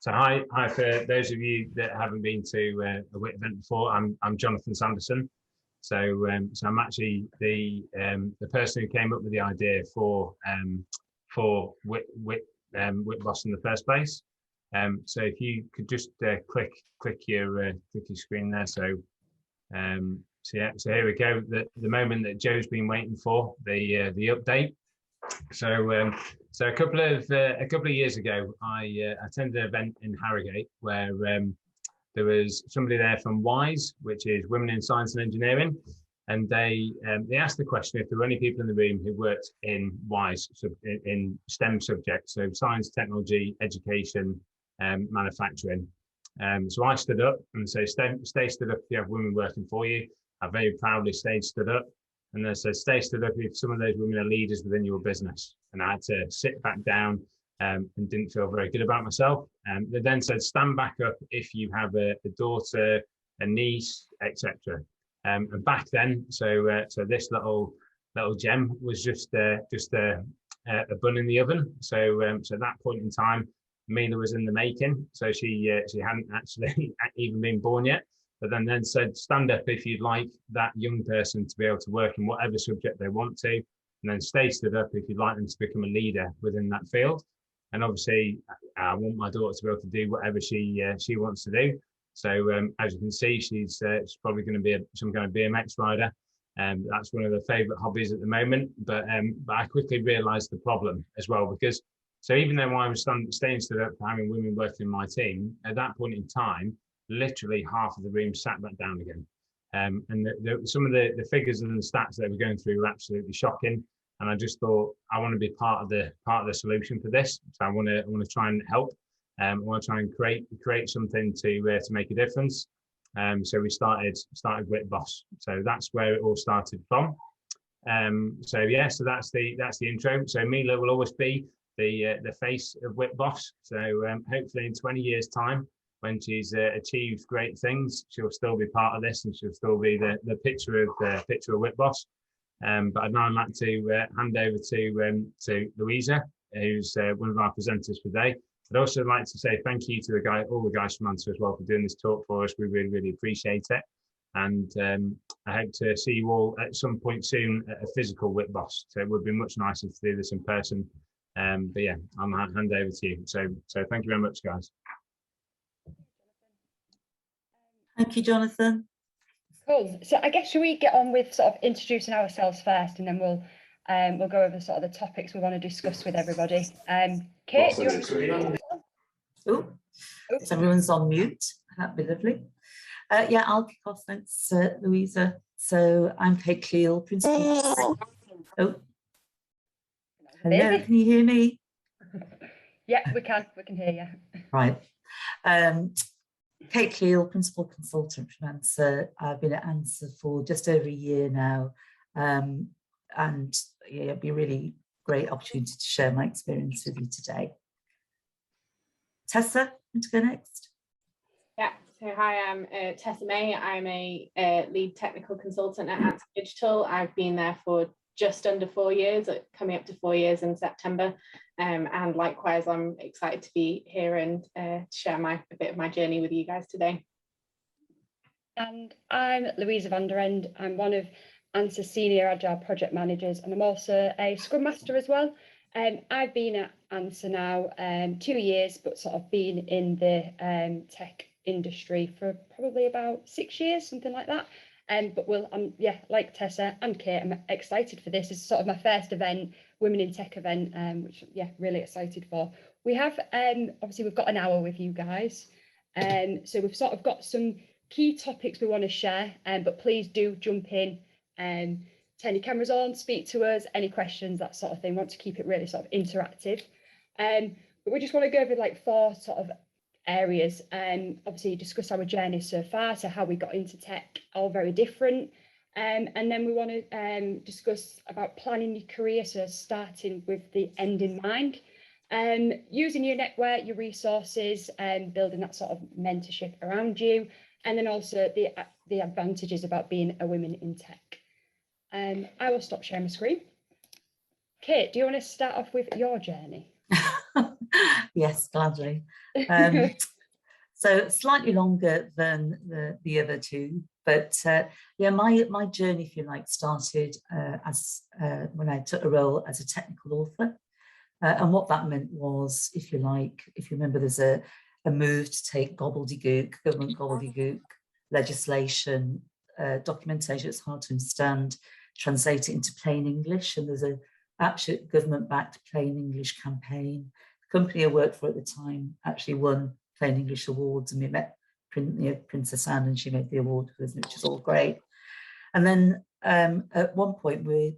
So hi for those of you that haven't been to a WIT event before. I'm Jonathan Sanderson. So I'm actually the person who came up with the idea for WIT Boss in the first place. So if you could just click your screen there. So here we go. The moment that Joe's been waiting for, the update. So a couple of years ago, I attended an event in Harrogate where there was somebody there from WISE, which is Women in Science and Engineering, and they asked the question if there were any people in the room who worked in WISE, so in STEM subjects, so science, technology, education, manufacturing. So I stood up and said, stay stood up if you have women working for you. I very proudly stood up. And they said, stay stood up if some of those women are leaders within your business. And I had to sit back down and didn't feel very good about myself. They then said, stand back up if you have a daughter, a niece, etc. And back then, so this little gem was just a bun in the oven. So at that point in time, Mila was in the making. So she hadn't actually even been born yet. But then said, stand up if you'd like that young person to be able to work in whatever subject they want to, and then stay stood up if you'd like them to become a leader within that field. And obviously, I want my daughter to be able to do whatever she wants to do. So as you can see, she's probably going to be some kind of BMX rider. That's one of her favourite hobbies at the moment. But I quickly realised the problem as well, because so even though I was staying stood up for having women working in my team, at that point in time, literally half of the room sat back down again. And some of the figures and the stats they were going through were absolutely shocking. And I just thought, I want to be part of the solution for this. So I want to try and help. I want to try and create something to make a difference. So we started WIT Boss. So that's where it all started from. So that's the intro. So Mila will always be the face of WIT Boss. So hopefully in 20 years' time, when she's achieved great things, she'll still be part of this, and she'll still be the picture of WIT Boss. But I'd now like to hand over to Luisa, who's one of our presenters for today. I'd also like to say thank you to all the guys from ANSA as well for doing this talk for us. We really, really appreciate it. And I hope to see you all at some point soon at a physical WIT Boss. So it would be much nicer to do this in person. But yeah, I'll hand over to you. So thank you very much, guys. Thank you, Jonathan. Cool. So I guess should we get on with sort of introducing ourselves first, and then we'll go over sort of the topics we want to discuss with everybody. Kate, do you want to... Oh, if everyone's on mute, that'd be lovely. Yeah, I'll kick off. Thanks, Louisa. So I'm Kate Cleal, principal. Oh, hello. Can you hear me? Yeah, we can hear you. Right. Kate Cleal, Principal Consultant from ANSA. I've been at ANSA for just over a year now, and yeah, it'd be a really great opportunity to share my experience with you today. Tessa, want to go next? Yeah, so hi, I'm Tessa May. I'm a lead technical consultant at IT Digital. I've been there for just under 4 years, coming up to 4 years in September. And likewise, I'm excited to be here and share a bit of my journey with you guys today. And I'm Luisa Van Der End. I'm one of ANSA's senior Agile project managers, and I'm also a Scrum Master as well. I've been at ANSA now 2 years, but sort of been in the tech industry for probably about 6 years, something like that. But yeah, like Tessa and Kate, I'm excited for this. It's sort of my first event, Women in Tech event, which yeah, really excited for. We have obviously we've got an hour with you guys, so we've sort of got some key topics we want to share. But please do jump in and turn your cameras on, speak to us, any questions, that sort of thing. We want to keep it really sort of interactive. But we just want to go over like 4 sort of areas, and obviously discuss our journey so far, so how we got into tech, all very different, and then we want to discuss about planning your career, so starting with the end in mind, using your network, your resources, and building that sort of mentorship around you, and then also the advantages about being a woman in tech. I will stop sharing my screen. Kate, do you want to start off with your journey? Yes, gladly. So slightly longer than the other two, but yeah, my journey, if you like, started as when I took a role as a technical author. And what that meant was, if you like, if you remember, there's a move to take gobbledygook, government gobbledygook legislation, documentation that's hard to understand, translate it into plain English. And there's a actual government-backed plain English campaign. The company I worked for at the time actually won plain English awards, and we met Princess Anne, and she made the award, which is all great. And then at one point we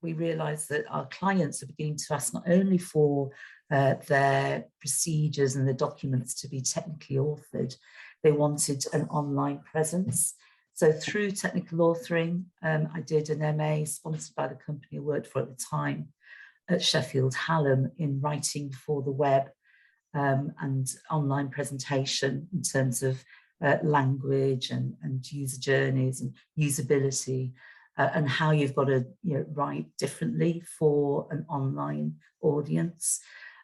realized that our clients are beginning to ask not only for their procedures and the documents to be technically authored, they wanted an online presence. So through technical authoring, I did an MA sponsored by the company I worked for at the time at Sheffield Hallam in writing for the web and online presentation in terms of language and user journeys and usability. And how you've got to write differently for an online audience.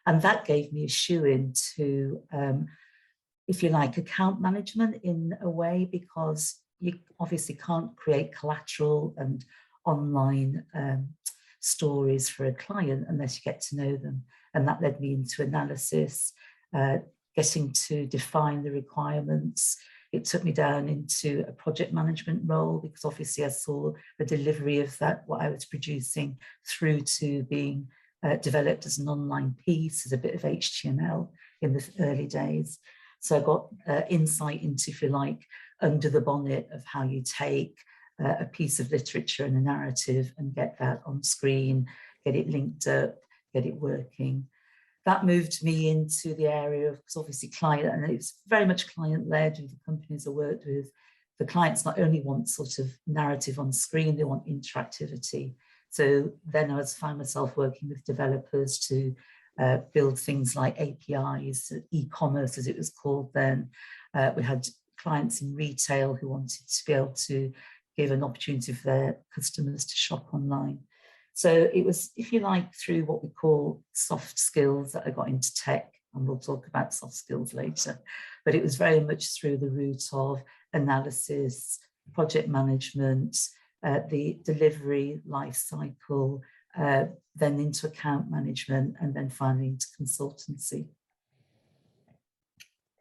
And that gave me a shoe into, if you like, account management in a way, because you obviously can't create collateral and online stories for a client unless you get to know them. And that led me into analysis, getting to define the requirements. It took me down into a project management role, because obviously I saw the delivery of that, what I was producing, through to being developed as an online piece, as a bit of HTML in the early days. So I got insight into, if you like, under the bonnet of how you take a piece of literature and a narrative and get that on screen, get it linked up, get it working. That moved me into the area of, because obviously client, and it's very much client-led with the companies I worked with. The clients not only want sort of narrative on screen, they want interactivity. So then I found myself working with developers to build things like APIs, e-commerce as it was called then. We had clients in retail who wanted to be able to give an opportunity for their customers to shop online. So it was, if you like, through what we call soft skills that I got into tech, and we'll talk about soft skills later, but it was very much through the route of analysis, project management, the delivery life cycle, then into account management, and then finally into consultancy.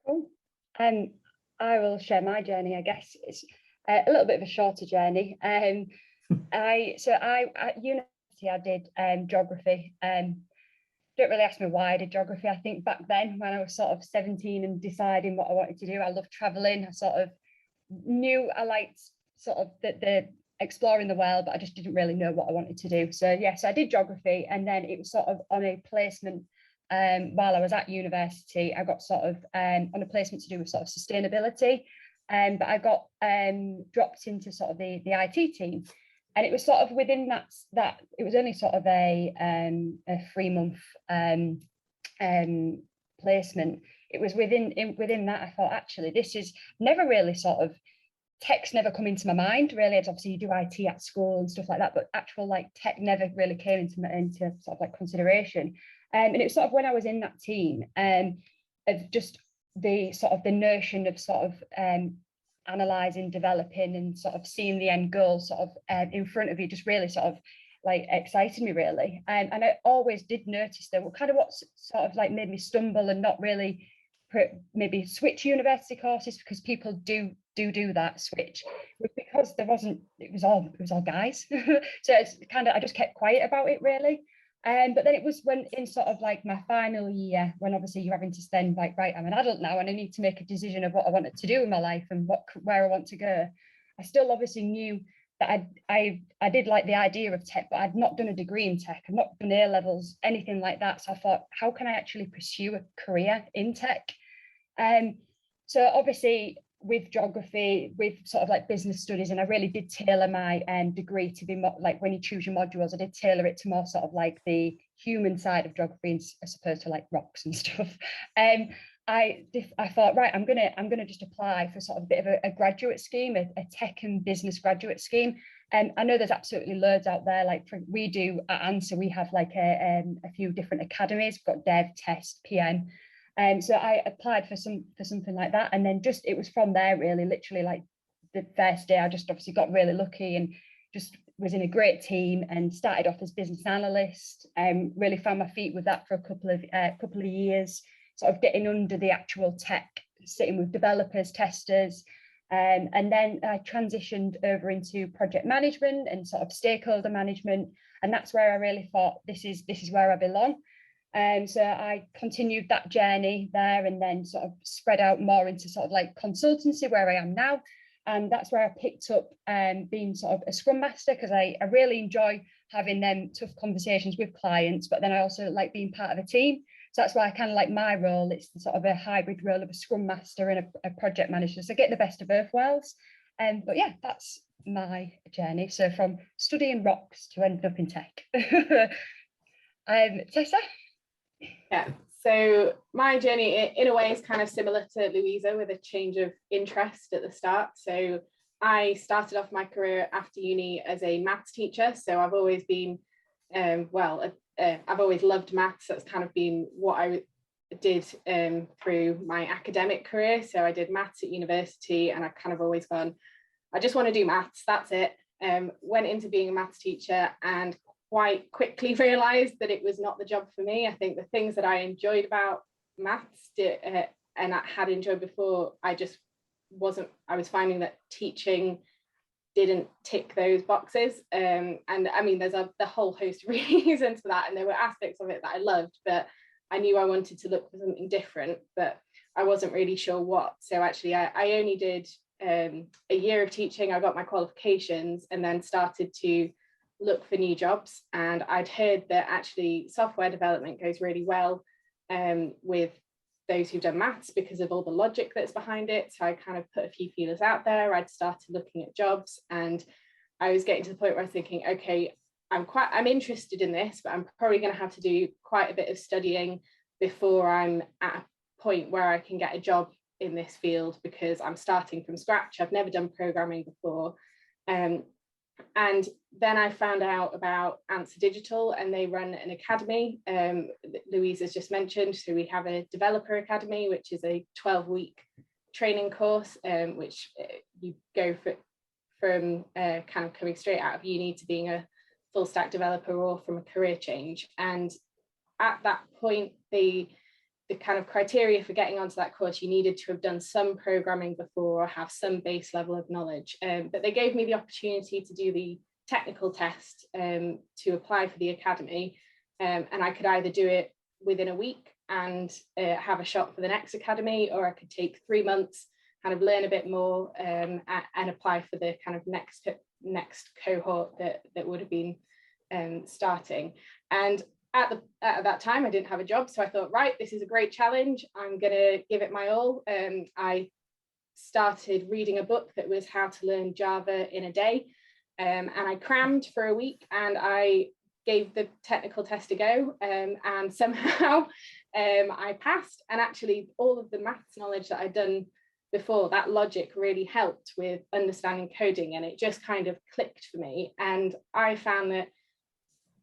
Cool. I will share my journey. I guess it's a little bit of a shorter journey. At university I did geography. Don't really ask me why I did geography. I think back then, when I was sort of 17 and deciding what I wanted to do, I loved traveling. I sort of knew I liked sort of the exploring the world, but I just didn't really know what I wanted to do. So yes, I did geography, and then it was sort of on a placement while I was at university. I got sort of on a placement to do with sort of sustainability, but I got dropped into sort of the IT team. And it was sort of within that it was only sort of a 3-month placement. It was within that I thought, actually, this is never really sort of, tech's never come into my mind really. It's obviously you do IT at school and stuff like that, but actual like tech never really came into sort of like consideration. And it was sort of when I was in that team of just the sort of the notion of sort of analysing, developing, and sort of seeing the end goal sort of in front of you just really sort of like excited me really. And I always did notice that kind of what sort of like made me stumble and not really maybe switch university courses, because people do that switch, was because it was all guys. So it's kind of, I just kept quiet about it really. But then it was when in sort of like my final year, when obviously you're having to then like, right, I'm an adult now and I need to make a decision of what I wanted to do in my life and where I want to go. I still obviously knew that I did like the idea of tech, but I'd not done a degree in tech. I'd not done A-levels, anything like that. So I thought, how can I actually pursue a career in tech? So obviously with geography, with sort of like business studies, and I really did tailor my degree to be more like, when you choose your modules, I did tailor it to more sort of like the human side of geography as opposed to like rocks and stuff. I thought, right, I'm gonna just apply for sort of a bit of a graduate scheme, a tech and business graduate scheme. And I know there's absolutely loads out there. Like we do at ANSA, we have like a few different academies. We've got dev, test, PM. So I applied for something like that, and then just it was from there really, literally like the first day, I just obviously got really lucky and just was in a great team and started off as business analyst. Really found my feet with that for a couple of years, sort of getting under the actual tech, sitting with developers, testers. And then I transitioned over into project management and sort of stakeholder management. And that's where I really thought, this is where I belong. So I continued that journey there and then sort of spread out more into sort of like consultancy where I am now. And that's where I picked up being sort of a scrum master, because I really enjoy having them tough conversations with clients, but then I also like being part of a team. So that's why I kind of like my role. It's sort of a hybrid role of a scrum master and a project manager. So I get the best of both worlds. But yeah, that's my journey. So from studying rocks to ending up in tech. Tessa? Yeah, so my journey in a way is kind of similar to Louisa, with a change of interest at the start. So I started off my career after uni as a maths teacher. So I've always been, I've always loved maths. That's kind of been what I did through my academic career. So I did maths at university, and I've kind of always gone, I just want to do maths, that's it. Went into being a maths teacher and quite quickly realised that it was not the job for me. I think the things that I enjoyed about maths and I had enjoyed before, I was finding that teaching didn't tick those boxes. And I mean, there's the whole host of reasons for that, and there were aspects of it that I loved, but I knew I wanted to look for something different, but I wasn't really sure what. So actually I only did a year of teaching. I got my qualifications and then started to look for new jobs. And I'd heard that actually software development goes really well with those who've done maths because of all the logic that's behind it. So I kind of put a few feelers out there. I'd started looking at jobs, and I was getting to the point where I was thinking, okay, I'm interested in this, but I'm probably going to have to do quite a bit of studying before I'm at a point where I can get a job in this field, because I'm starting from scratch. I've never done programming before. And then I found out about Answer Digital, and they run an academy. Louisa's just mentioned. So we have a developer academy, which is a 12-week training course, which you go from kind of coming straight out of uni to being a full stack developer, or from a career change. And at that point, the kind of criteria for getting onto that course, you needed to have done some programming before or have some base level of knowledge. But they gave me the opportunity to do the technical test to apply for the academy. And I could either do it within a week and have a shot for the next academy, or I could take 3 months, kind of learn a bit more and apply for the kind of next cohort that would have been starting. And at that time, I didn't have a job, so I thought, right, this is a great challenge. I'm going to give it my all. I started reading a book that was How to Learn Java in a Day, and I crammed for a week, and I gave the technical test a go, and somehow I passed. And actually, all of the maths knowledge that I'd done before, that logic really helped with understanding coding, and it just kind of clicked for me. And I found that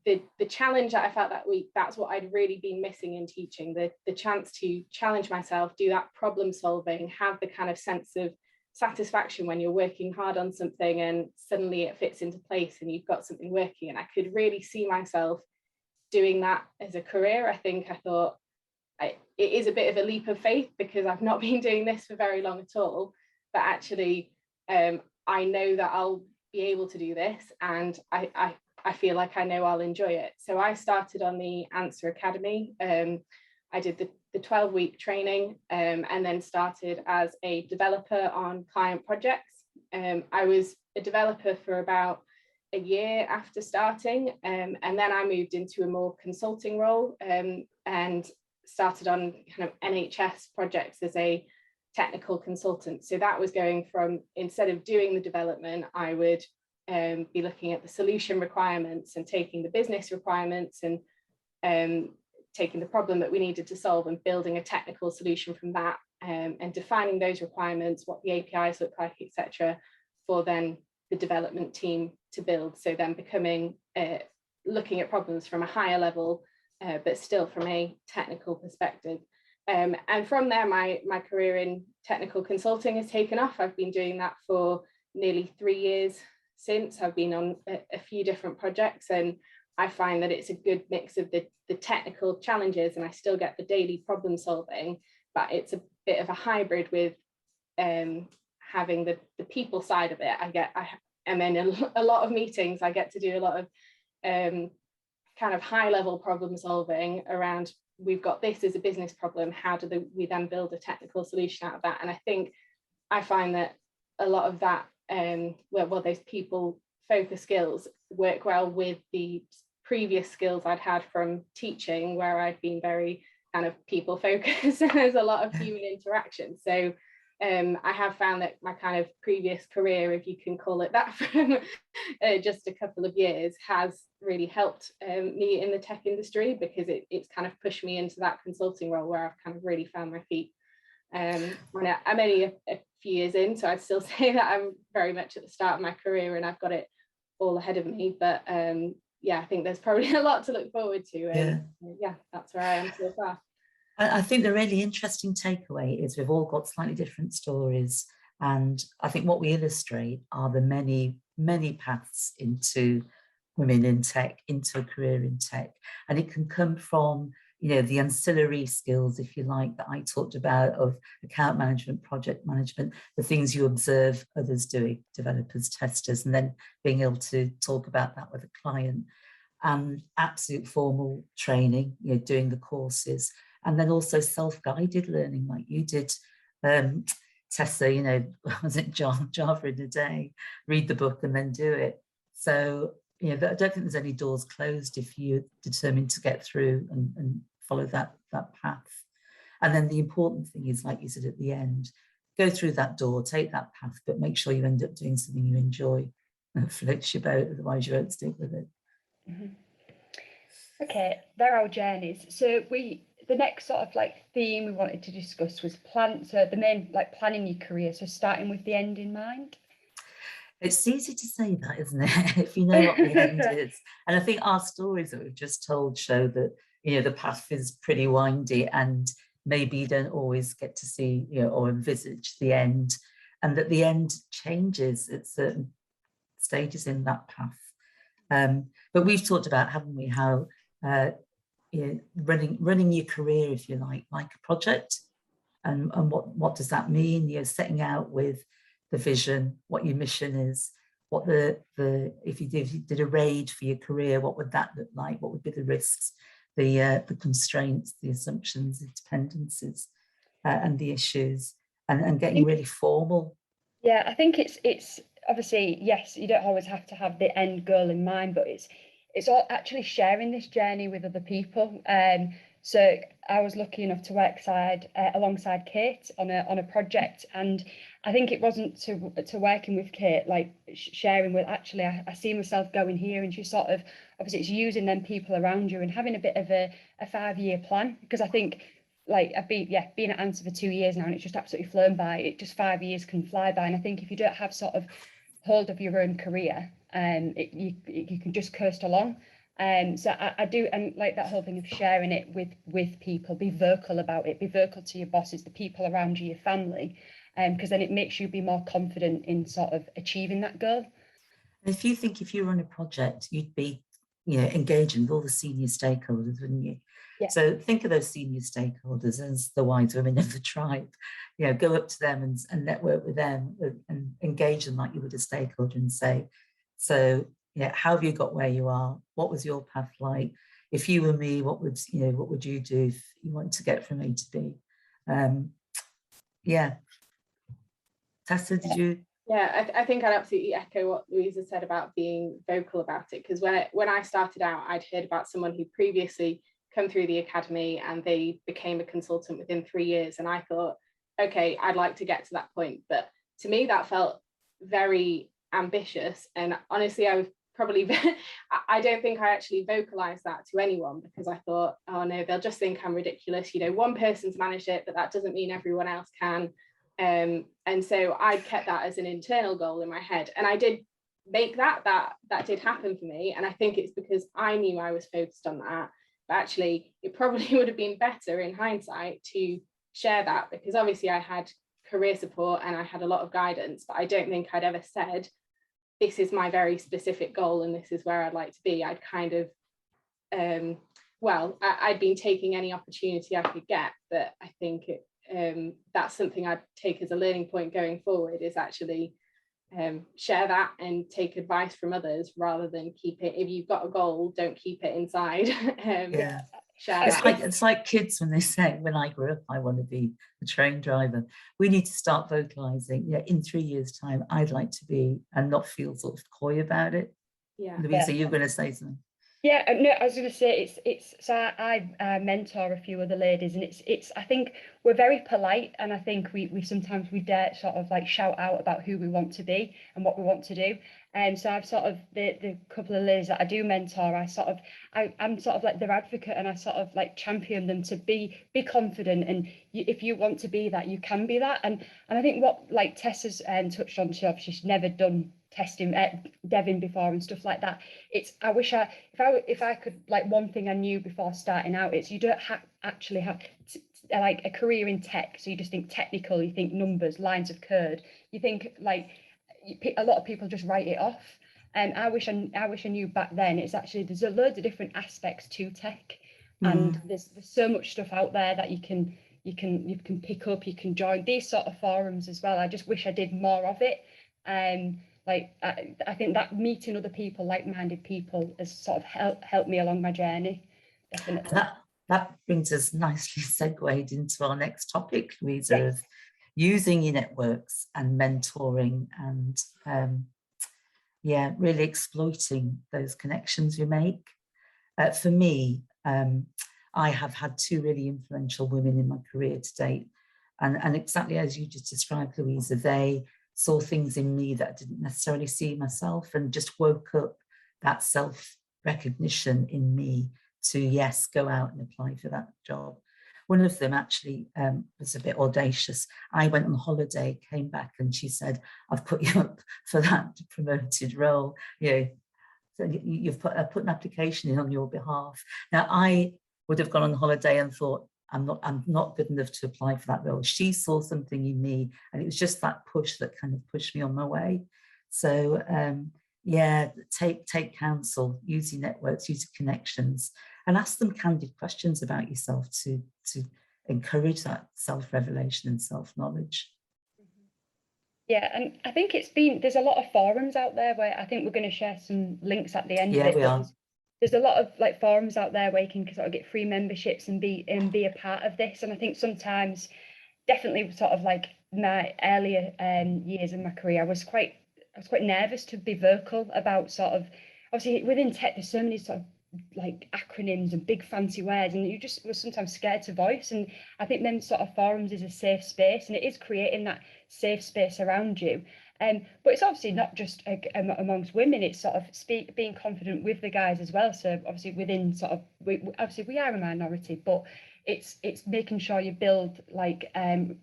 the challenge that I felt that week, that's what I'd really been missing in teaching, the chance to challenge myself, do that problem solving, have the kind of sense of satisfaction when you're working hard on something and suddenly it fits into place and you've got something working. And I could really see myself doing that as a career. I thought it is a bit of a leap of faith, because I've not been doing this for very long at all, but actually I know that I'll be able to do this, and I feel like I know I'll enjoy it. So I started on the Answer Academy. I did the 12-week training and then started as a developer on client projects. I was a developer for about a year after starting, and then I moved into a more consulting role and started on kind of NHS projects as a technical consultant. So that was going from, instead of doing the development, I would be looking at the solution requirements and taking the business requirements and taking the problem that we needed to solve and building a technical solution from that, and defining those requirements, what the APIs look like, etc., for then the development team to build. So then becoming, looking at problems from a higher level, but still from a technical perspective. And from there, my career in technical consulting has taken off. I've been doing that for nearly 3 years since. I've been on a few different projects, and I find that it's a good mix of the technical challenges, and I still get the daily problem solving, but it's a bit of a hybrid with having the people side of it. I am in a lot of meetings. I get to do a lot of kind of high level problem solving around, we've got this as a business problem, how do we then build a technical solution out of that? And I think I find that a lot of that, well, those people focus skills work well with the previous skills I'd had from teaching, where I'd been very kind of people focused and there's a lot of human interaction. So I have found that my kind of previous career, if you can call it that, from just a couple of years, has really helped me in the tech industry, because it's kind of pushed me into that consulting role where I've kind of really found my feet. I'm only a few years in, so I'd still say that I'm very much at the start of my career and I've got it all ahead of me. But yeah, I think there's probably a lot to look forward to. And yeah, that's where I am so far. I think the really interesting takeaway is we've all got slightly different stories. And I think what we illustrate are the many, many paths into women in tech, into a career in tech. And it can come from, the ancillary skills, if you like, that I talked about, of account management, project management, the things you observe others doing, developers, testers, and then being able to talk about that with a client, and absolute formal training, doing the courses, and then also self-guided learning like you did, Tessa, was it Java in a day, read the book and then do it. So, I don't think there's any doors closed if you're determined to get through and follow that path. And then the important thing is, like you said at the end, go through that door, take that path, but make sure you end up doing something you enjoy and floats your boat, otherwise you won't stick with it. Mm-hmm. Okay, they're our journeys. So the next sort of like theme we wanted to discuss was the main, like, planning your career. So starting with the end in mind. It's easy to say that, isn't it? If you know what the end is. And I think our stories that we've just told show that, the path is pretty windy, and maybe you don't always get to see, or envisage the end, and that the end changes at certain stages in that path. But we've talked about, haven't we, how running your career, if you like a project, and what does that mean? Setting out with the vision, what your mission is, what if you did a raid for your career, what would that look like? What would be the risks, the constraints, the assumptions, the dependencies, and the issues, and getting really formal. Yeah, I think it's obviously, yes, you don't always have to have the end goal in mind, but it's all actually sharing this journey with other people. So I was lucky enough to work alongside Kate on a project, and I think it wasn't to working with Kate, like sharing with, actually, I see myself going here, and she sort of, obviously it's using them people around you and having a bit of a 5-year plan, because I think, like, I've been at Answer for 2 years now, and it's just absolutely flown by. It just 5 years can fly by, and I think if you don't have sort of hold of your own career, you can just coast along. So I do, and like that whole thing of sharing it with people, be vocal about it, be vocal to your bosses, the people around you, your family, because then it makes you be more confident in sort of achieving that goal. If you run a project, you'd be, engaging with all the senior stakeholders, wouldn't you? Yeah. So think of those senior stakeholders as the wise women of the tribe. Go up to them and network with them and engage them like you would a stakeholder, and say, so, how have you got where you are? What was your path like? If you were me, what would you do if you want to get from A to B? Tessa, did you? Yeah, I think I'd absolutely echo what Luisa said about being vocal about it, because when I started out, I'd heard about someone who previously come through the academy and they became a consultant within 3 years, and I thought, okay, I'd like to get to that point. But to me, that felt very ambitious, and honestly, I probably, I don't think I actually vocalized that to anyone, because I thought, oh no, they'll just think I'm ridiculous. You know, one person's managed it, but that doesn't mean everyone else can. And so I kept that as an internal goal in my head. And I did make that did happen for me. And I think it's because I knew I was focused on that. But actually, it probably would have been better in hindsight to share that, because obviously I had career support and I had a lot of guidance, but I don't think I'd ever said, this is my very specific goal and this is where I'd like to be. I'd kind of, I'd been taking any opportunity I could get, but I think that's something I'd take as a learning point going forward, is actually share that and take advice from others, rather than keep it, if you've got a goal, don't keep it inside. Share it's like kids when they say, when I grow up I want to be a train driver. We need to start vocalizing, in 3 years time I'd like to be, and not feel sort of coy about it. Louisa, you're going to say something? Yeah, no, I was going to say it's so I mentor a few other ladies, and it's I think we're very polite, and I think we sometimes we dare sort of like shout out about who we want to be and what we want to do. And so I've sort of the couple of ladies that I do mentor, I'm sort of like their advocate, and I sort of like champion them to be confident, and if you want to be that, you can be that. And I think what like Tessa's touched on, she's never done testing deving before and stuff like that. It's I wish if I could, like, one thing I knew before starting out, it's you don't actually have like a career in tech, so you just think technical, you think numbers, lines of code, you think like a lot of people just write it off. And I wish I knew back then, it's actually there's a loads of different aspects to tech, and there's so much stuff out there that you can pick up, you can join these sort of forums as well. I just wish I did more of it. Like I think that meeting other people, like-minded people, has sort of helped me along my journey, definitely. That brings us nicely segued into our next topic, Louisa, of using your networks and mentoring, and really exploiting those connections you make. For me, I have had 2 really influential women in my career to date, and exactly as you just described, Louisa, they saw things in me that I didn't necessarily see myself, and just woke up that self-recognition in me to, yes, go out and apply for that job. One of them actually was a bit audacious. I went on holiday, came back, and she said, I've put you up for that promoted role. So you've put an application in on your behalf. Now, I would have gone on holiday and thought, I'm not good enough to apply for that role. She saw something in me, and it was just that push that kind of pushed me on my way. So take counsel, use your networks, use your connections, and ask them candid questions about yourself to encourage that self-revelation and self-knowledge. Yeah, and I think there's a lot of forums out there where I think we're going to share some links at the end of it. We are. There's a lot of like forums out there where you can sort of get free memberships and be a part of this. And I think sometimes, definitely sort of like my earlier years in my career, I was quite nervous to be vocal about sort of, obviously within tech there's so many sort of like acronyms and big fancy words, and you just were sometimes scared to voice. And I think them sort of forums is a safe space, and it is creating that safe space around you. But it's obviously not just amongst women, it's sort of being confident with the guys as well. So obviously within sort of, we are a minority, but it's making sure you build like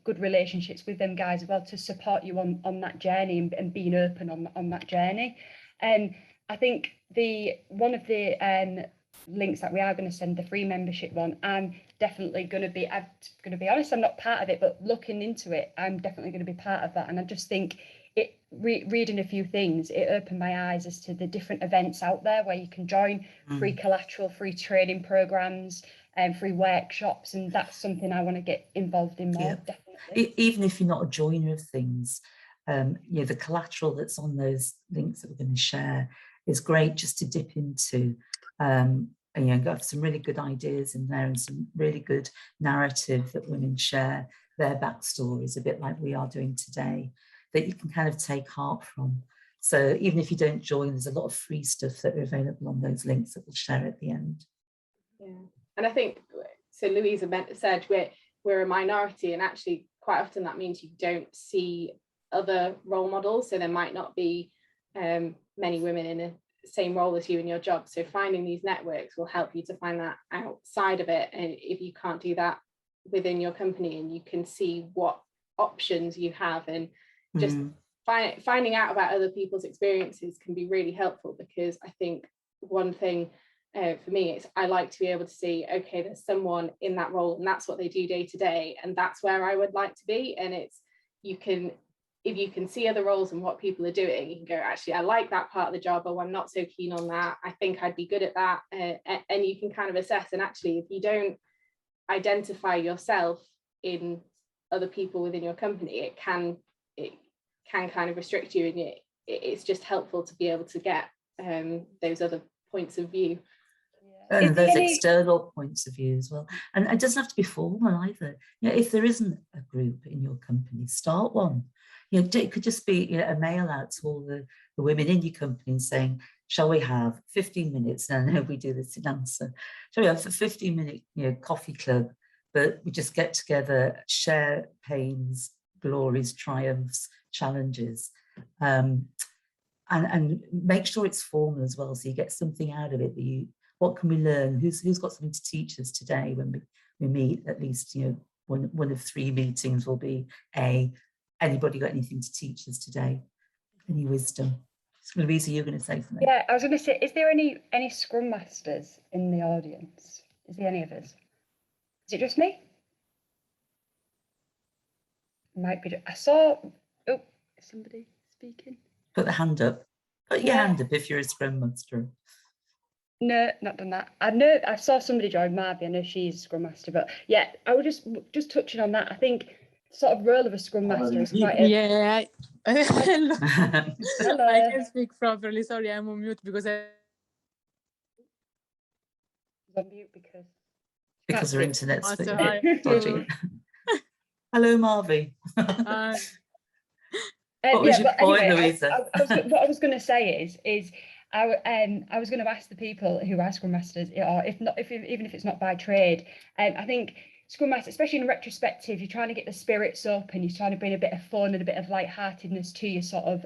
good relationships with them guys as well to support you on that journey, and being open on that journey. I think one of the links that we are going to send, the free membership one, I'm definitely going to be honest, I'm not part of it, but looking into it, I'm definitely going to be part of that. And I just think reading a few things, it opened my eyes as to the different events out there where you can join, free collateral, free training programs, and free workshops, and that's something I want to get involved in more. Definitely. Even if you're not a joiner of things, the collateral that's on those links that we're going to share is great just to dip into, and got some really good ideas in there, and some really good narrative that women share their backstories, a bit like we are doing today, that you can kind of take heart from. So even if you don't join, there's a lot of free stuff that are available on those links that we'll share at the end. Yeah, and I think, so Louisa said we're a minority, and actually quite often that means you don't see other role models. So there might not be many women in a same role as you in your job. So finding these networks will help you to find that outside of it. And if you can't do that within your company, and you can see what options you have, and just finding out about other people's experiences can be really helpful. Because I think one thing for me is I like to be able to see, okay, there's someone in that role and that's what they do day to day, and that's where I would like to be. And it's, if you can see other roles and what people are doing, you can go, actually, I like that part of the job, or I'm not so keen on that, I think I'd be good at that. And you can kind of assess. And actually, if you don't identify yourself in other people within your company, it can kind of restrict you, and it's just helpful to be able to get those other points of view. And those external points of view as well. And it doesn't have to be formal either. If there isn't a group in your company, start one. It could just be a mail out to all the women in your company saying, shall we have 15 minutes? And I know we do this in ANSA. Shall we have a 15-minute coffee club, but we just get together, share pains, glories, triumphs, challenges, and make sure it's formal as well, so you get something out of it. What can we learn? Who's got something to teach us today? When we meet, at least one of 3 meetings will be anybody got anything to teach us today? Any wisdom? Luisa, you're going to say something. Yeah, I was going to say, is there any Scrum Masters in the audience? Is there any of us? Is it just me? Might be. I saw. Oh, is somebody speaking? Put the hand up. Put your hand up if you're a Scrum Master. No, not done that. I know I saw somebody join Marby. I know she's a Scrum Master, but yeah, I was just touching on that. I think sort of role of a Scrum Master is quite Hello. Hello. I can speak properly. Sorry, I'm on mute because I was on mute because her internet's Hi. dodgy. Hello, Marvy. What was your point, anyway, Luisa? What I was going to say is I was going to ask the people who are Scrum Masters, or even if it's not by trade, I think Scrum Master, especially in retrospective, you're trying to get the spirits up and you're trying to bring a bit of fun and a bit of lightheartedness to your sort of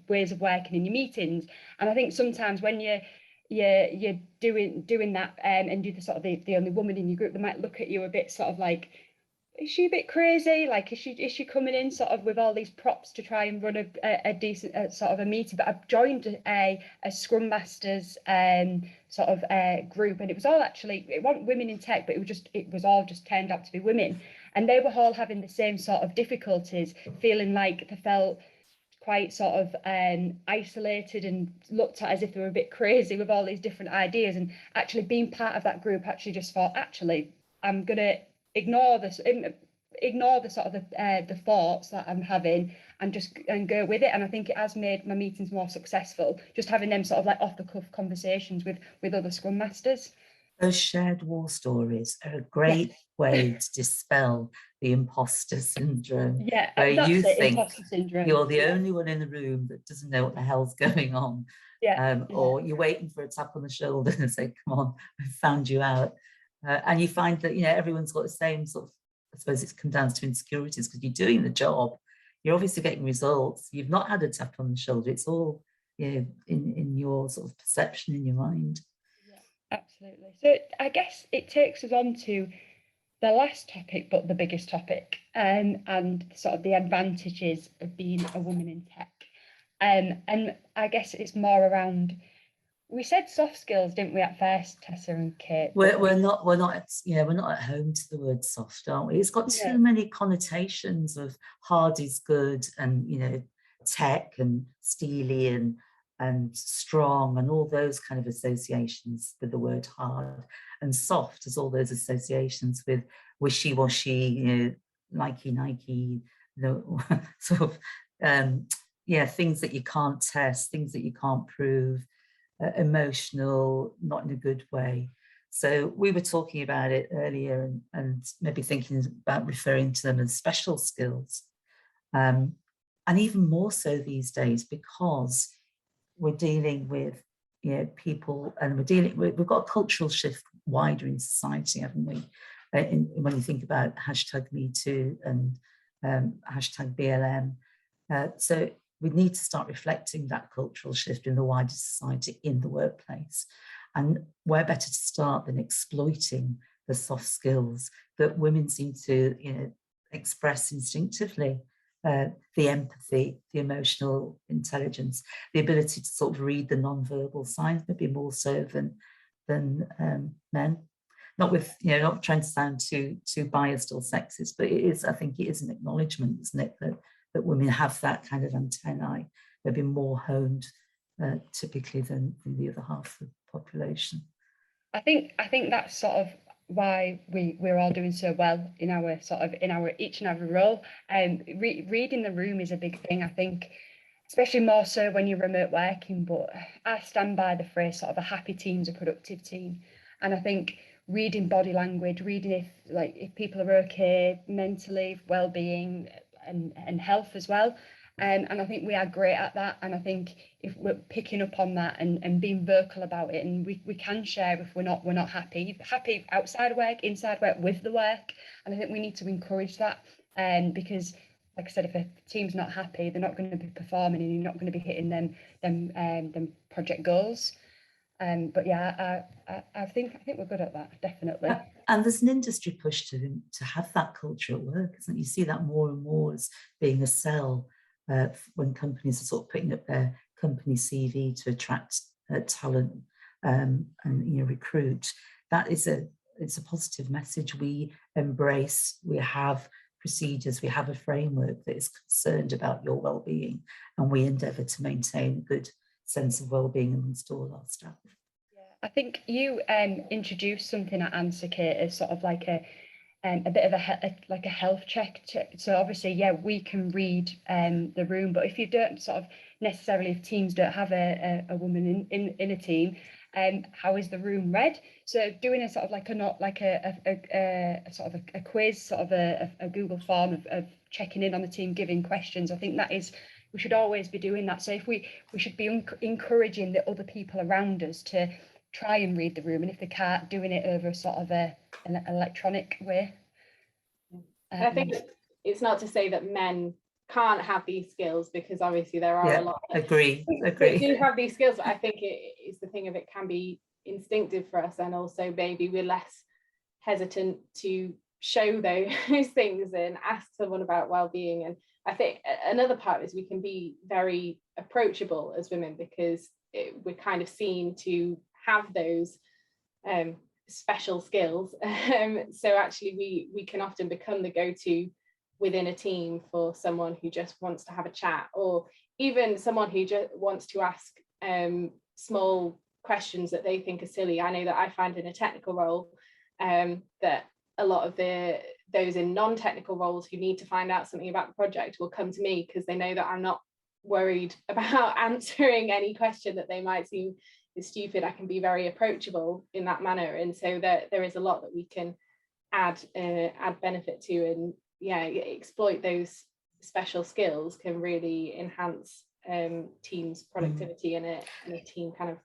ways of working in your meetings. And I think sometimes when you're doing that and you're the sort of the only woman in your group, they might look at you a bit sort of like, is she a bit crazy? Like, is she coming in sort of with all these props to try and run a decent sort of a meeting? But I've joined a Scrum Masters sort of group, and it was all actually, it wasn't women in tech, but it was all just turned out to be women, and they were all having the same sort of difficulties, feeling like they felt quite sort of isolated and looked at as if they were a bit crazy with all these different ideas. And actually being part of that group, actually just thought, actually, I'm gonna ignore the sort of the thoughts that I'm having and go with it. And I think it has made my meetings more successful, just having them sort of like off the cuff conversations with other Scrum Masters. Those shared war stories are a great way to dispel the imposter syndrome. Yeah, where you think syndrome. You're the only one in the room that doesn't know what the hell's going on. Or you're waiting for a tap on the shoulder and say, come on, I found you out. And you find that everyone's got the same sort of, I suppose it's come down to insecurities, because you're doing the job, you're obviously getting results, you've not had a tap on the shoulder, it's all in your sort of perception in your mind. Yeah, absolutely. So I guess it takes us on to the last topic, but the biggest topic, and sort of the advantages of being a woman in tech. And I guess it's more around, we said soft skills, didn't we, at first, Tessa and Kate? We're not at home to the word soft, aren't we? It's got too many connotations of hard is good, and tech and steely and strong, and all those kind of associations with the word hard, and soft as all those associations with wishy-washy, Nike, sort of things that you can't test, things that you can't prove. Emotional, not in a good way. So we were talking about it earlier, and maybe thinking about referring to them as special skills, and even more so these days, because we're dealing with people, and we've got a cultural shift wider in society, haven't we? When you think about #MeToo and #BLM, so we need to start reflecting that cultural shift in the wider society in the workplace. And where better to start than exploiting the soft skills that women seem to, express instinctively. The empathy, the emotional intelligence, the ability to sort of read the non-verbal signs, maybe more so than men. Not trying to sound too biased or sexist, but I think it is an acknowledgement, isn't it, that women have that kind of antennae, maybe more honed typically than the other half of the population. I think that's sort of why we're all doing so well in our each and every role. Reading the room is a big thing, I think, especially more so when you're remote working. But I stand by the phrase sort of a happy team's a productive team, and I think reading body language, reading if people are okay mentally, well-being and health as well. And I think we are great at that. And I think if we're picking up on that and being vocal about it, and we can share if we're not happy outside work, inside work, with the work. And I think we need to encourage that. Because, like I said, if a team's not happy, they're not going to be performing, and you're not going to be hitting them project goals. But yeah, I think we're good at that, definitely. And there's an industry push to have that culture at work, isn't it? You see that more and more as being a sell when companies are sort of putting up their company CV to attract talent and recruit. That is it's a positive message. We embrace, we have procedures, we have a framework that is concerned about your well-being, and we endeavour to maintain a good sense of well-being amongst all our staff. Yeah, I think you introduced something at Answer, Kate, as sort of like a bit of a health check. So obviously, yeah, we can read the room, but if you don't if teams don't have a woman in a team, how is the room read? So doing a sort of like a quiz, sort of a Google form of checking in on the team, giving questions. I think we should always be doing that. So if we should be encouraging the other people around us to try and read the room, and if they can't, doing it over sort of an electronic way. I think it's not to say that men can't have these skills, because obviously there are a lot that do have these skills, but I think it is the thing of it can be instinctive for us, and also maybe we're less hesitant to show those things and ask someone about well-being. And I think another part is we can be very approachable as women, because we're kind of seen to have those special skills. So actually we can often become the go-to within a team for someone who just wants to have a chat, or even someone who just wants to ask small questions that they think are silly. I know that I find in a technical role that a lot of those in non-technical roles who need to find out something about the project will come to me, because they know that I'm not worried about answering any question that they might seem is stupid. I can be very approachable in that manner, and so there is a lot that we can add benefit to, and exploit those special skills can really enhance teams' productivity and a team kind of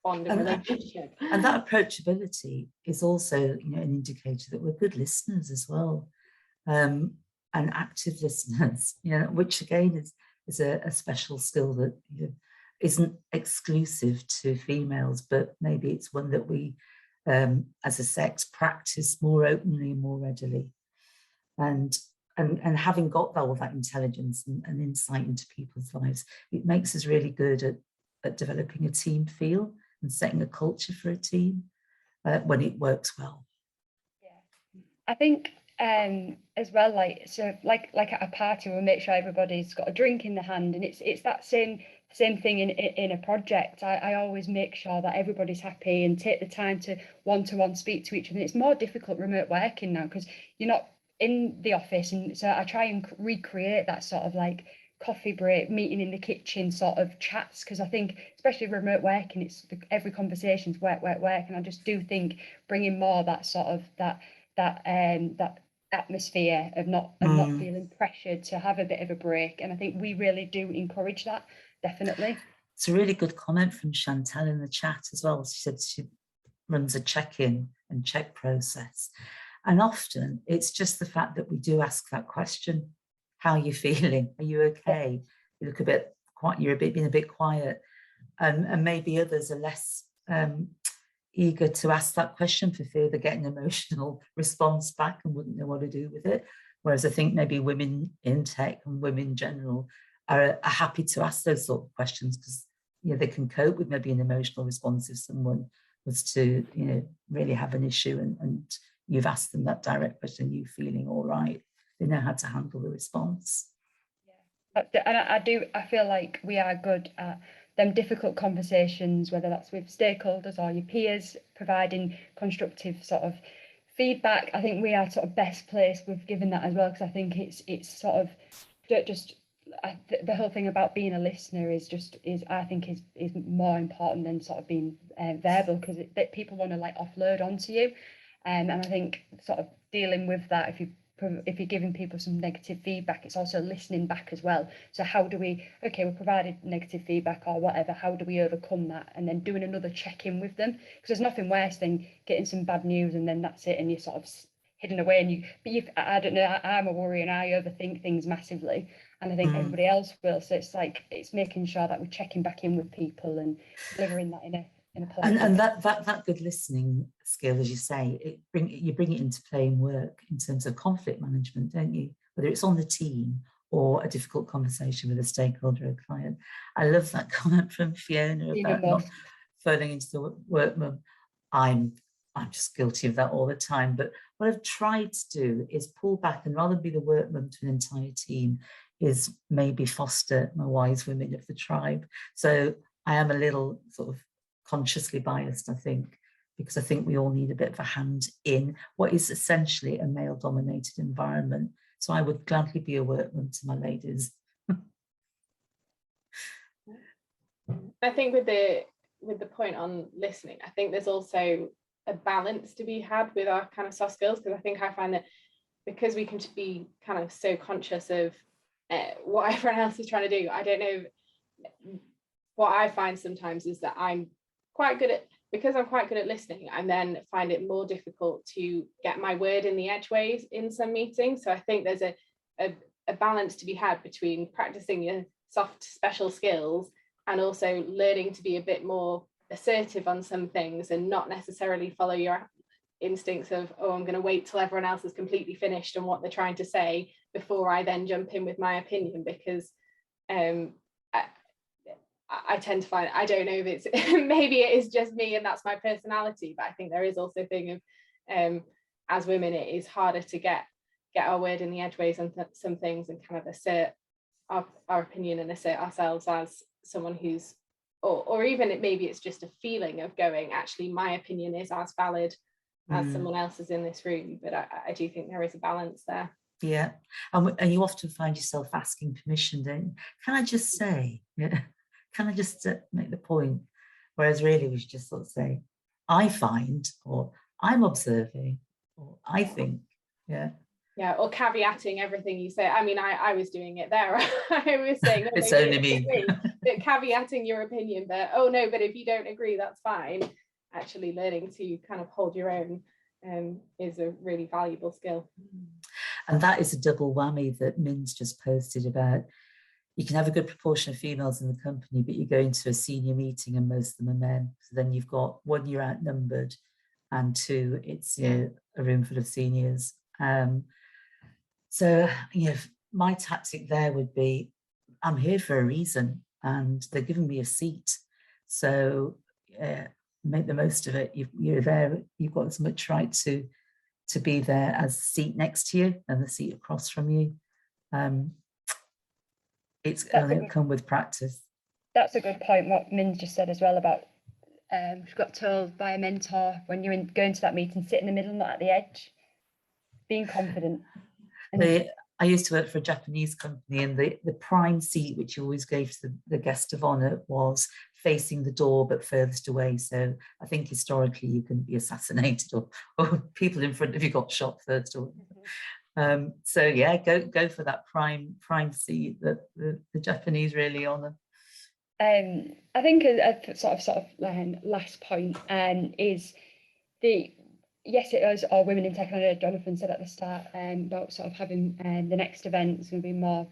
bond and relationship. And that approachability is also an indicator that we're good listeners as well, and active listeners, which again is a special skill that isn't exclusive to females, but maybe it's one that we as a sex practice more openly and more readily. And having got all that intelligence and insight into people's lives, it makes us really good at developing a team feel and setting a culture for a team when it works well. Yeah, I think as well, like at a party, we'll make sure everybody's got a drink in the hand, and it's that same thing in a project. I always make sure that everybody's happy and take the time to one-to-one speak to each other. It's more difficult remote working now because you're not in the office, and so I try and recreate that sort of like coffee break, meeting in the kitchen sort of chats, because I think especially remote working, it's every conversation's work, and I just do think bringing more that sort of that atmosphere of not feeling pressured to have a bit of a break, and I think we really do encourage that, definitely. It's a really good comment from Chantal in the chat as well. She said she runs a check-in and check process, and often it's just the fact that we do ask that question: how are you feeling? Are you okay? you look a bit quiet, you're being a bit quiet, and maybe others are less eager to ask that question for fear they're getting an emotional response back and wouldn't know what to do with it. Whereas I think maybe women in tech and women in general are happy to ask those sort of questions because they can cope with maybe an emotional response if someone was to really have an issue and you've asked them that direct question, you feeling all right? They know how to handle the response. Yeah, and I feel like we are good at them difficult conversations, whether that's with stakeholders or your peers, providing constructive sort of feedback. I think we are sort of best placed with giving that as well, because I think it's sort of just the whole thing about being a listener is more important than sort of being verbal, because people want to like offload onto you, and I think sort of dealing with that, if you're giving people some negative feedback, it's also listening back as well. So how do we provided negative feedback or whatever, how do we overcome that, and then doing another check-in with them, because there's nothing worse than getting some bad news and then that's it and you're sort of hidden away, and I don't know, I'm a worrier and I overthink things massively, and I think everybody else will. So it's making sure that we're checking back in with people and delivering that in a and that good listening skill, as you say, you bring it into play in work in terms of conflict management, don't you? Whether it's on the team or a difficult conversation with a stakeholder or client. I love that comment from Fiona about not falling into the work mum. I'm just guilty of that all the time. But what I've tried to do is pull back, and rather than be the work mum to an entire team, is maybe foster my wise women of the tribe. So I am a little sort of consciously biased, I think, because I think we all need a bit of a hand in what is essentially a male-dominated environment. So I would gladly be a workman to my ladies. I think with the point on listening, I think there's also a balance to be had with our kind of soft skills, because I think I find that because we can be kind of so conscious of what everyone else is trying to do, I don't know, what I find sometimes is that because I'm quite good at listening, I then find it more difficult to get my word in the edgeways in some meetings. So I think there's a balance to be had between practicing your soft special skills and also learning to be a bit more assertive on some things and not necessarily follow your instincts of, oh, I'm going to wait till everyone else is completely finished and what they're trying to say before I then jump in with my opinion, because I tend to find, I don't know if it's maybe it is just me and that's my personality, but I think there is also a thing of as women it is harder to get our word in the edgeways on some things and kind of assert our opinion and assert ourselves as someone who's or even maybe it's just a feeling of going, actually my opinion is as valid as someone else's in this room. But I do think there is a balance there. Yeah, and you often find yourself asking permission, don't you? Can I just say, can I just make the point? Whereas really we should just sort of say, I find, or I'm observing, or I think, yeah, or caveating everything you say. I mean, I was doing it there. I was saying, it's only me. But caveating your opinion, but oh no, but if you don't agree, that's fine. Actually learning to kind of hold your own is a really valuable skill. And that is a double whammy that Min's just posted about. You can have a good proportion of females in the company, but you go into a senior meeting and most of them are men. So then you've got one, you're outnumbered, and two, it's a room full of seniors. So my tactic there would be, I'm here for a reason and they're giving me a seat. So make the most of it. You're there, you've got as much right to be there as the seat next to you and the seat across from you. It's going to come with practice. That's a good point, what Min's just said as well about she got told by a mentor, when you're going to that meeting, sit in the middle, not at the edge. Being confident. I used to work for a Japanese company, and the prime seat, which you always gave to the guest of honour, was facing the door but furthest away. So I think historically you can be assassinated or people in front of you got shot first. So yeah, go for that prime seat that the Japanese really honour. I think a sort of last point is yes, it is all women in tech. I know Jonathan said at the start about sort of having the next event is going to be more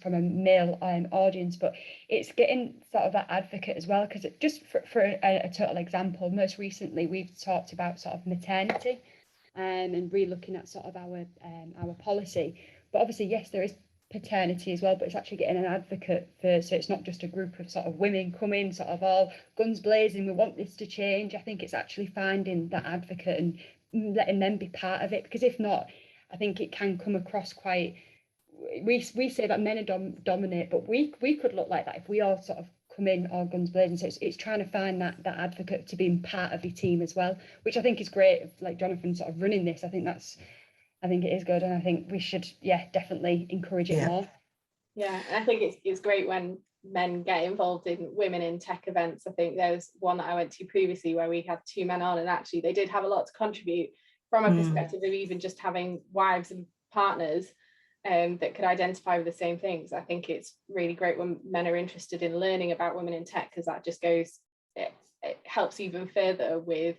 from a male audience, but it's getting sort of that advocate as well, because just for a total example, most recently we've talked about sort of maternity and re-looking at sort of our policy. But obviously, yes, there is paternity as well, but it's actually getting an advocate for, so it's not just a group of sort of women coming sort of all guns blazing, we want this to change. I think it's actually finding that advocate and letting them be part of it, because if not, I think it can come across quite, we say that men are dominate, but we could look like that if we all sort of come in all guns blazing. So it's trying to find that advocate to being part of your team as well, which I think is great. Like Jonathan sort of running this, I think it is good, and I think we should, definitely encourage it more. Yeah, and I think it's great when men get involved in women in tech events. I think there was one that I went to previously where we had 2 men on, and actually they did have a lot to contribute from a perspective of even just having wives and partners that could identify with the same things. I think it's really great when men are interested in learning about women in tech, because that just goes, it helps even further with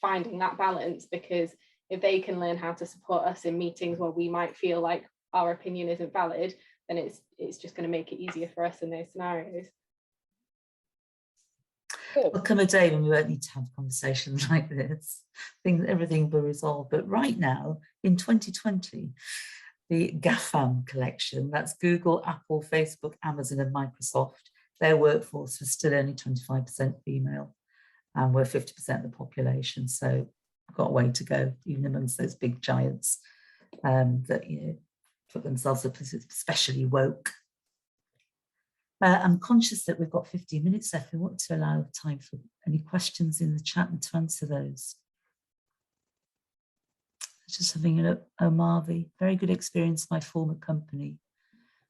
finding that balance, because if they can learn how to support us in meetings where we might feel like our opinion isn't valid, then it's just going to make it easier for us in those scenarios. There'll come a day when we won't need to have conversations like this. Everything will resolve. But right now, in 2020, the GAFAM collection, that's Google, Apple, Facebook, Amazon, and Microsoft, their workforce was still only 25% female, and we're 50% of the population. So I've got a way to go, even amongst those big giants that put themselves up as especially woke. I'm conscious that we've got 15 minutes left. We want to allow time for any questions in the chat and to answer those. Just having a look. Marvi, very good experience in my former company,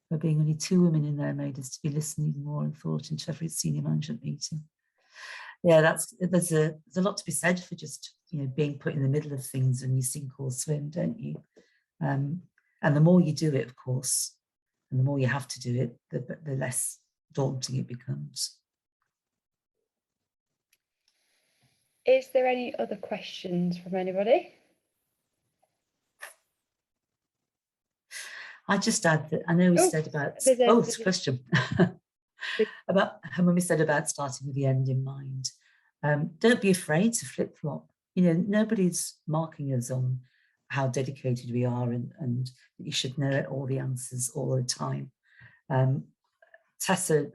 where being only 2 women in there made us to be listening more and thought into every senior management meeting. Yeah, there's a lot to be said for just being put in the middle of things and you sink or swim, don't you? And the more you do it, of course, and the more you have to do it, the less daunting it becomes. Is there any other questions from anybody? I just add that I know we said about it's a question about when we said about starting with the end in mind. Don't be afraid to flip-flop. Nobody's marking us on how dedicated we are and you should know all the answers all the time. Tessa,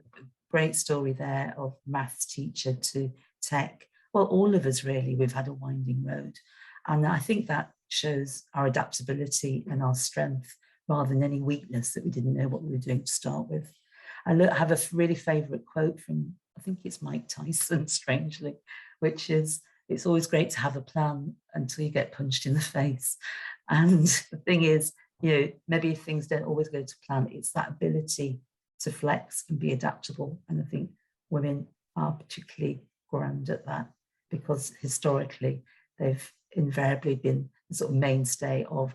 great story there of maths teacher to tech. Well, all of us really, we've had a winding road. And I think that shows our adaptability and our strength rather than any weakness that we didn't know what we were doing to start with. I have a really favourite quote from, I think it's Mike Tyson, strangely, which is, it's always great to have a plan until you get punched in the face. And the thing is, maybe if things don't always go to plan, it's that ability to flex and be adaptable. And I think women are particularly grand at that, because historically they've invariably been the sort of mainstay of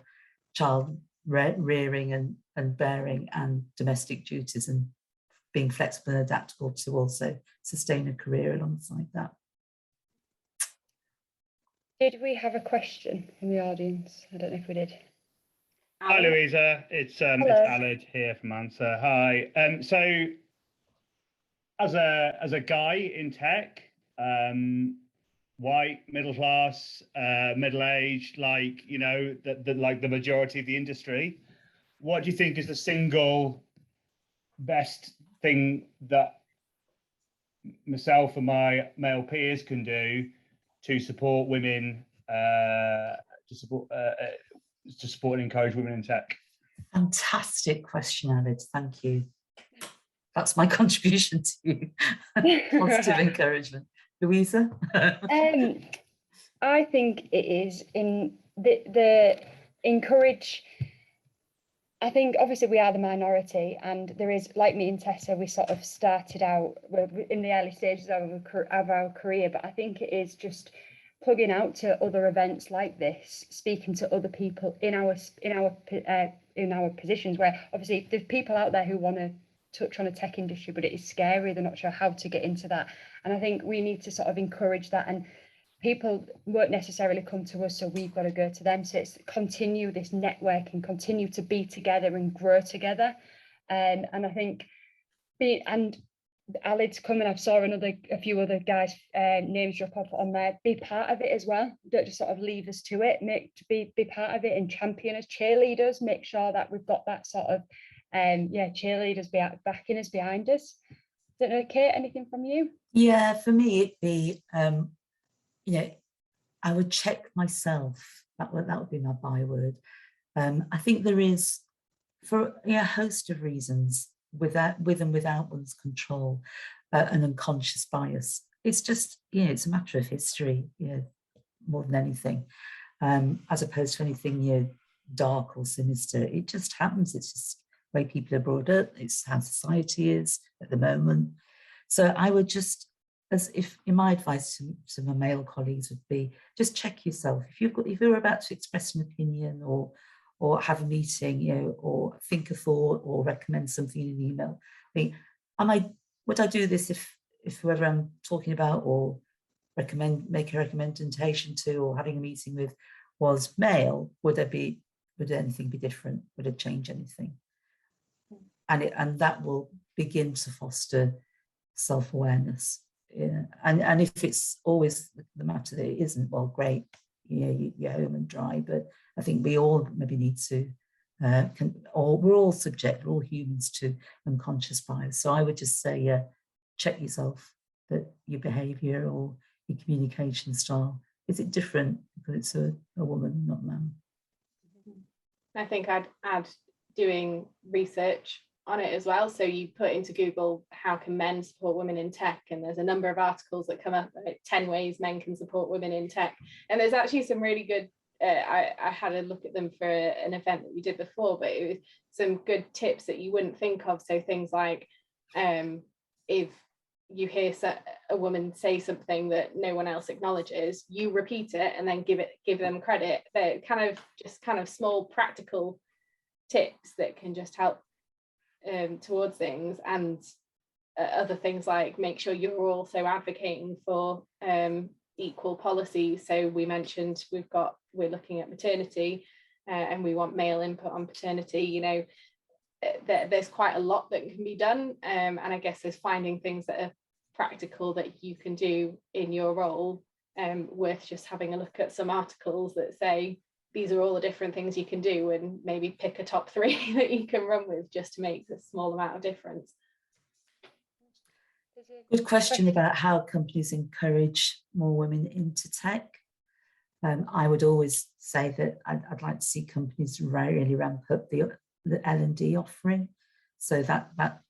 child rearing and bearing and domestic duties, and being flexible and adaptable to also sustain a career alongside that. Did we have a question from the audience? I don't know if we did. Hi Louisa, it's Aled here from Answer. Hi. So as a guy in tech, white, middle class, middle aged, like the majority of the industry, what do you think is the single best thing that myself and my male peers can do to support women, to support and encourage women in tech? Fantastic question, Aled. Thank you. That's my contribution to you. Positive encouragement. Louisa? I think it is in the encourage. I think obviously we are the minority, and there is, like me and Tessa, we sort of started out in the early stages of our career, but I think it is just plugging out to other events like this, speaking to other people in our positions, where obviously there's people out there who want to touch on a tech industry, but it is scary, they're not sure how to get into that. And I think we need to sort of encourage that and people won't necessarily come to us, so we've got to go to them. So it's continue this networking, continue to be together and grow together. And I think Alid's coming. I saw a few other guys' names drop off on there. Be part of it as well. Don't just sort of leave us to it. Be part of it and champion us, cheerleaders. Make sure that we've got that sort of cheerleaders backing us, behind us. Don't know, Kate, anything from you? Yeah, for me it'd be I would check myself. That would be my byword. I think there is, for a host of reasons, with and without one's control, an unconscious bias. It's just, it's a matter of history, more than anything, as opposed to anything, dark or sinister. It just happens. It's just the way people are brought up. It's how society is at the moment. So I would just, my advice to my male colleagues would be, just check yourself. If you're about to express an opinion or have a meeting, or think a thought or recommend something in an email, would I do this if whoever I'm talking about or make a recommendation to or having a meeting with was male? Would anything be different? Would it change anything? And that will begin to foster self-awareness. And if it's always the matter that it isn't, well, great, you're home and dry. But I think we all maybe need to, we're all humans to unconscious bias. So I would just say, check yourself, that your behaviour or your communication style, is it different because it's a woman, not a man? I think I'd add doing research on it as well. So you put into Google, how can men support women in tech? And there's a number of articles that come up, like 10 ways men can support women in tech. And there's actually some really good, I had a look at them for an event that we did before, but it was some good tips that you wouldn't think of. So things like, if you hear a woman say something that no one else acknowledges, you repeat it and then give them credit. They're kind of small practical tips that can just help towards things. And other things like, make sure you're also advocating for equal policy. So we mentioned we're looking at maternity, and we want male input on paternity. There's quite a lot that can be done, and I guess there's finding things that are practical that you can do in your role, worth just having a look at some articles that say these are all the different things you can do, and maybe pick a top 3 that you can run with just to make a small amount of difference. Good question about how companies encourage more women into tech. I would always say that I'd like to see companies really ramp up the L&D offering, so that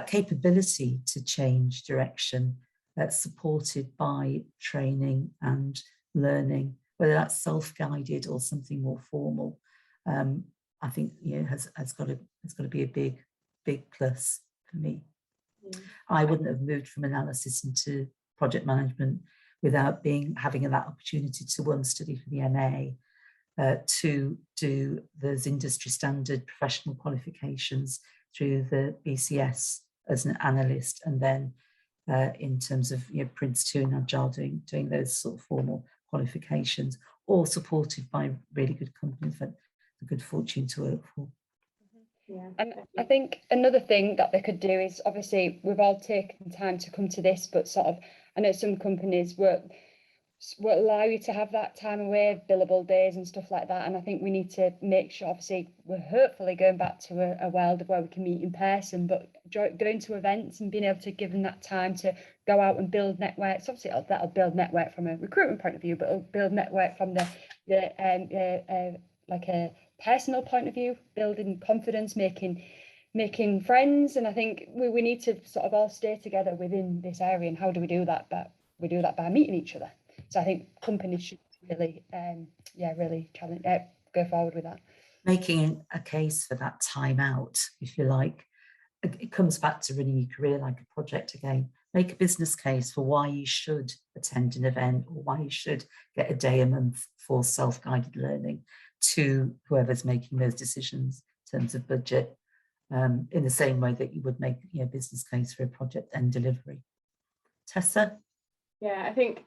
capability to change direction, that's supported by training and learning, whether that's self-guided or something more formal. I think has got to be a big plus for me. Yeah. I wouldn't have moved from analysis into project management without having that opportunity to study for the MA, to do those industry standard professional qualifications through the BCS as an analyst, and then in terms of Prince 2 and Agile, doing those sort of formal qualifications, all supported by really good companies that the good fortune to work for. Yeah. And I think another thing that they could do is, obviously we've all taken time to come to this, but sort of, I know some companies won't allow you to have that time away, billable days and stuff like that. And I think we need to make sure, obviously we're hopefully going back to a world where we can meet in person, but going to events and being able to give them that time to go out and build networks. Obviously that'll build network from a recruitment point of view, but it'll build network from like a personal point of view, building confidence, making friends. And I think we need to sort of all stay together within this area. And how do we do that? But we do that by meeting each other. So I think companies should really, really challenge, go forward with that. Making a case for that time out, if you like. It comes back to running your career like a project again. Make a business case for why you should attend an event, or why you should get a day a month for self-guided learning, to whoever's making those decisions in terms of budget, in the same way that you would make a business case for a project and delivery. Tessa? Yeah, I think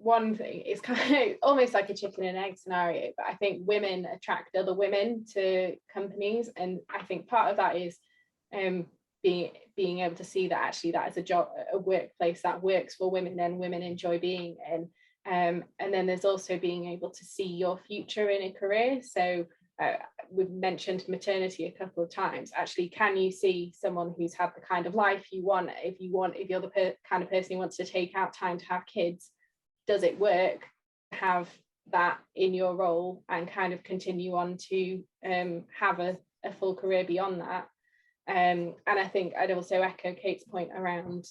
one thing, it's kind of almost like a chicken and egg scenario, but I think women attract other women to companies, and I think part of that is being able to see that actually that is a job, a workplace that works for women and women enjoy being in. And then there's also being able to see your future in a career. So we've mentioned maternity a couple of times. Actually, can you see someone who's had the kind of life you want? If you're the kind of person who wants to take out time to have kids, does it work? Have that in your role and kind of continue on to have a full career beyond that. And I think I'd also echo Kate's point around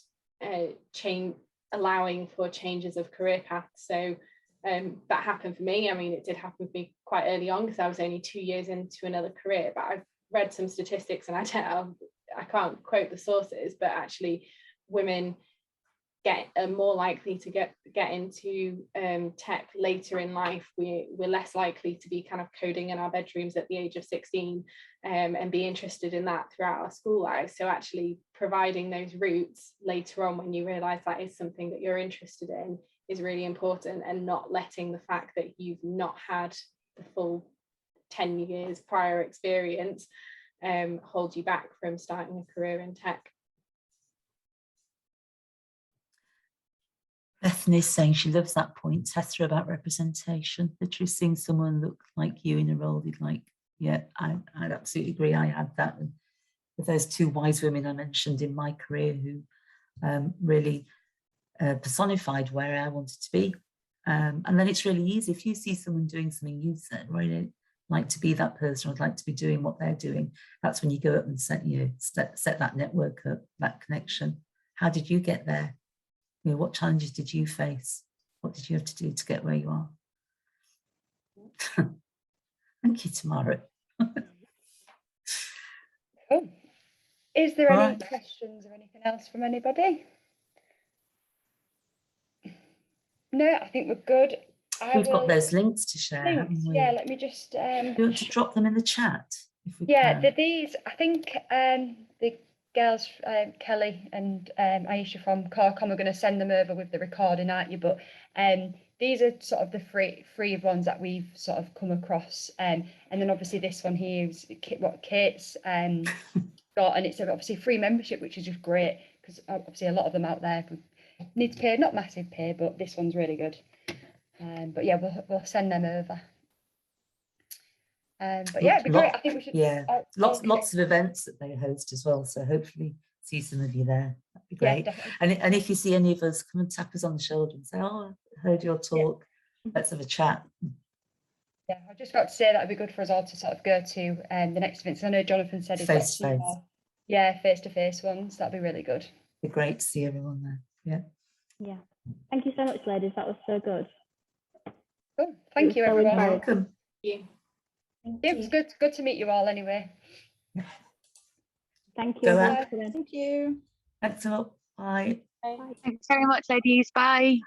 allowing for changes of career paths. So that happened for me. I mean, it did happen for me quite early on because I was only 2 years into another career, but I've read some statistics and I can't quote the sources, but actually women are more likely to get into tech later in life. We're less likely to be kind of coding in our bedrooms at the age of 16 and be interested in that throughout our school life. So actually providing those routes later on when you realise that is something that you're interested in is really important, and not letting the fact that you've not had the full 10 years prior experience hold you back from starting a career in tech. Bethany's saying she loves that point, Tessa, about representation. Literally seeing someone look like you in a role you'd like. Yeah, I'd absolutely agree. I had that with those two wise women I mentioned in my career who really personified where I wanted to be. And then it's really easy if you see someone doing something you said, right, I'd like to be that person, I'd like to be doing what they're doing. That's when you go up and set that network up, that connection. How did you get there? What challenges did you face? What did you have to do to get where you are? Thank you, Tamara. Cool. Is there any questions or anything else from anybody? No, I think we're good. We've got those links to share, haven't we? Yeah, let me just... Do you want to drop them in the chat? If we can? These, I think the girls, Kelly and Aisha from Carcom are going to send them over with the recording, aren't you? But these are sort of the free ones that we've sort of come across. And then obviously this one here is what Kate's got, and it's obviously free membership, which is just great because obviously a lot of them out there need to pay, not massive pay, but this one's really good. But yeah, we'll send them over. But yeah, it'd be great. I think we should. Yeah, lots of events that they host as well. So hopefully see some of you there. That'd be great. Yeah, and if you see any of us, come and tap us on the shoulder and say, "Oh, I heard your talk. Yeah. Let's have a chat." Yeah, I just got to say that would be good for us all to sort of go to the next events. I know Jonathan said he's got some more. Yeah, face-to-face ones. That'd be really good. It'd be great to see everyone there. Yeah. Yeah. Thank you so much, ladies. That was so good. Cool. Thank you, everyone. You're welcome. Thank you. It was good to meet you all anyway. Thank you. Thank you. Thanks a lot. Bye. Bye. Thanks very much, ladies. Bye.